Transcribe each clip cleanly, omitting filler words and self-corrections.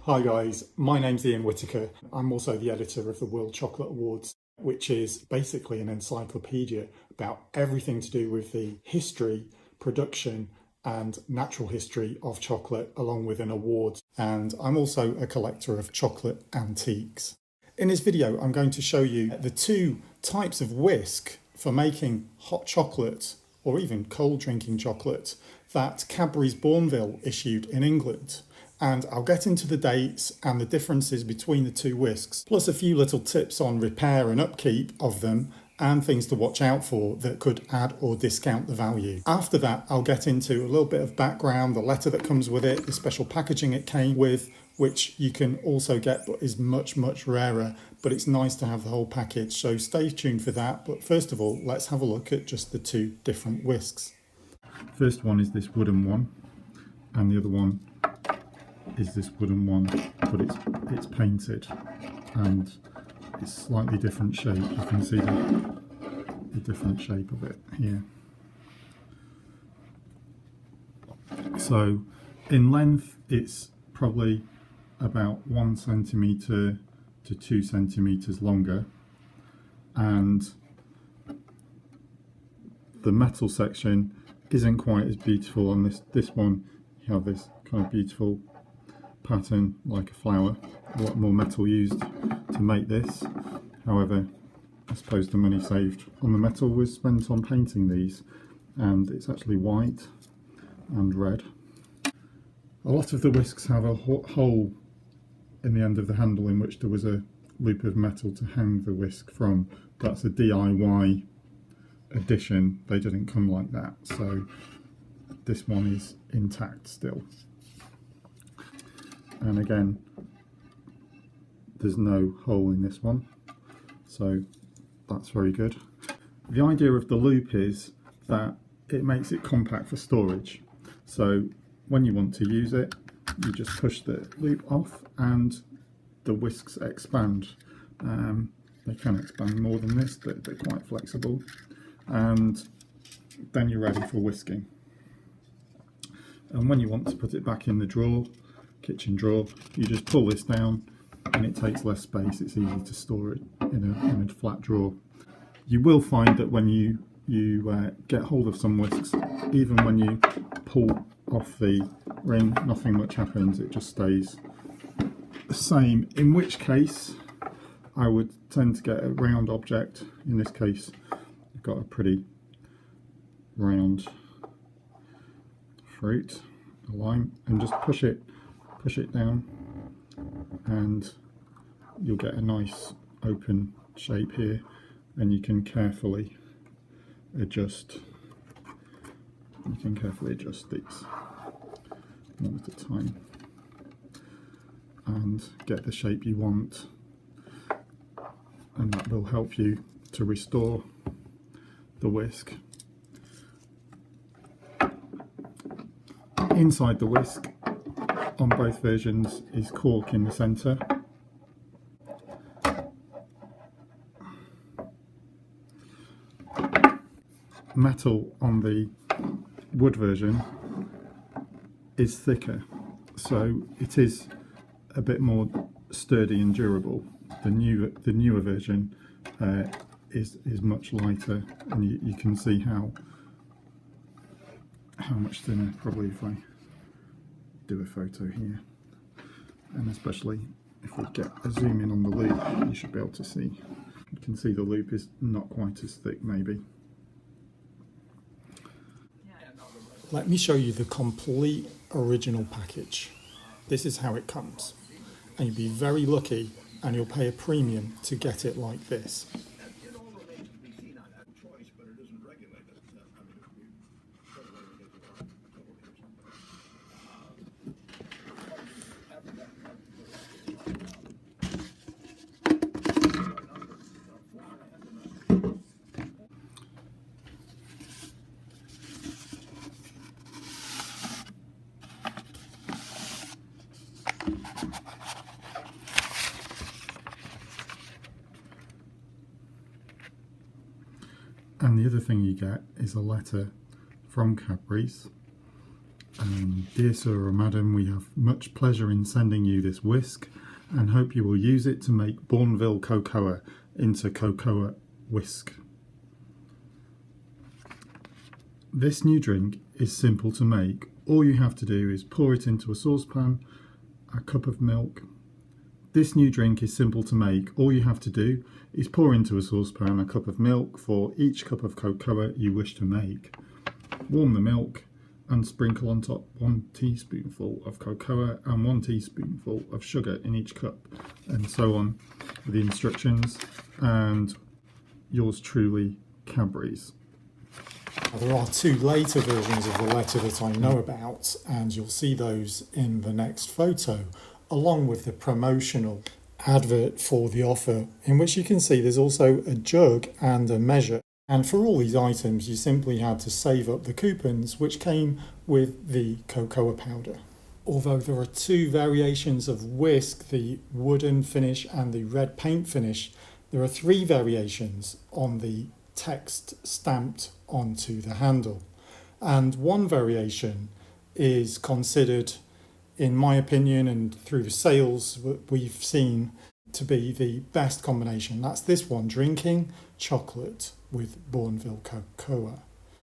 Hi guys, my name's Ian Whitaker. I'm also the editor of the World Chocolate Awards, which is basically an encyclopedia about everything to do with the history, production and natural history of chocolate, along with an award. And I'm also a collector of chocolate antiques. In this video, I'm going to show you the two types of whisk for making hot chocolate or even cold drinking chocolate that Cadbury's Bournville issued in England. And I'll get into the dates and the differences between the two whisks, plus a few little tips on repair and upkeep of them and things to watch out for that could add or discount the value. After that, I'll get into a little bit of background, the letter that comes with it, the special packaging it came with, which you can also get but is much, much rarer, but it's nice to have the whole package. So stay tuned for that. But first of all, let's have a look at just the two different whisks. First one is this wooden one, and the other one is this wooden one, but it's painted and it's slightly different shape. You can see the different shape of it here. So in length it's probably about 1 centimetre to 2 centimetres longer, and the metal section isn't quite as beautiful on this one. You have this kind of beautiful pattern like a flower, a lot more metal used to make this. However, I suppose the money saved on the metal was spent on painting these, and it's actually white and red. A lot of the whisks have a hole in the end of the handle in which there was a loop of metal to hang the whisk from. That's a DIY edition. They didn't come like that, so this one is intact still. And again, there's no hole in this one, so that's very good. The idea of the loop is that it makes it compact for storage. So when you want to use it, you just push the loop off and the whisks expand. They can expand more than this, they're quite flexible. And then you're ready for whisking. And when you want to put it back in the drawer, kitchen drawer, you just pull this down and it takes less space. It's easy to store it in a flat drawer. You will find that when you get hold of some whisks, even when you pull off the ring, nothing much happens, it just stays the same, in which case I would tend to get a round object. In this case I've got a pretty round fruit, a lime, and just push it down and you'll get a nice open shape here, and you can carefully adjust these one at a time and get the shape you want, and that will help you to restore the whisk. Inside the whisk on both versions is cork in the centre. Metal on the wood version is thicker, so it is a bit more sturdy and durable. The newer version is much lighter, and you can see how much thinner, probably, if I do a photo here, and especially if we get a zoom in on the loop, you should be able to see. You can see the loop is not quite as thick, maybe. Let me show you the complete original package. This is how it comes, and you'll be very lucky and you'll pay a premium to get it like this. And the other thing you get is a letter from Cadbury's Dear sir or madam, we have much pleasure in sending you this whisk and hope you will use it to make Bournville cocoa into cocoa whisk. This new drink is simple to make. All you have to do is pour it into a saucepan, a cup of milk. This new drink is simple to make. All you have to do is pour into a saucepan a cup of milk for each cup of cocoa you wish to make. Warm the milk and sprinkle on top 1 teaspoonful of cocoa and 1 teaspoonful of sugar in each cup, and so on with the instructions. And yours truly, Cadbury's. There are 2 later versions of the letter that I know about, and you'll see those in the next photo, along with the promotional advert for the offer, in which you can see there's also a jug and a measure. And for all these items, you simply had to save up the coupons, which came with the cocoa powder. Although there are 2 variations of Whisk, the wooden finish and the red paint finish, there are 3 variations on the text stamped onto the handle. And one variation is considered, in my opinion and through the sales we've seen, to be the best combination. That's this one, drinking chocolate with Bournville cocoa.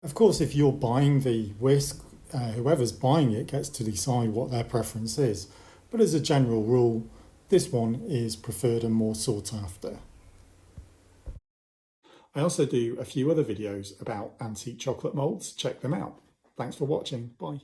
Of course, if you're buying the whisk, whoever's buying it gets to decide what their preference is. But as a general rule, this one is preferred and more sought after. I also do a few other videos about antique chocolate moulds. Check them out. Thanks for watching. Bye.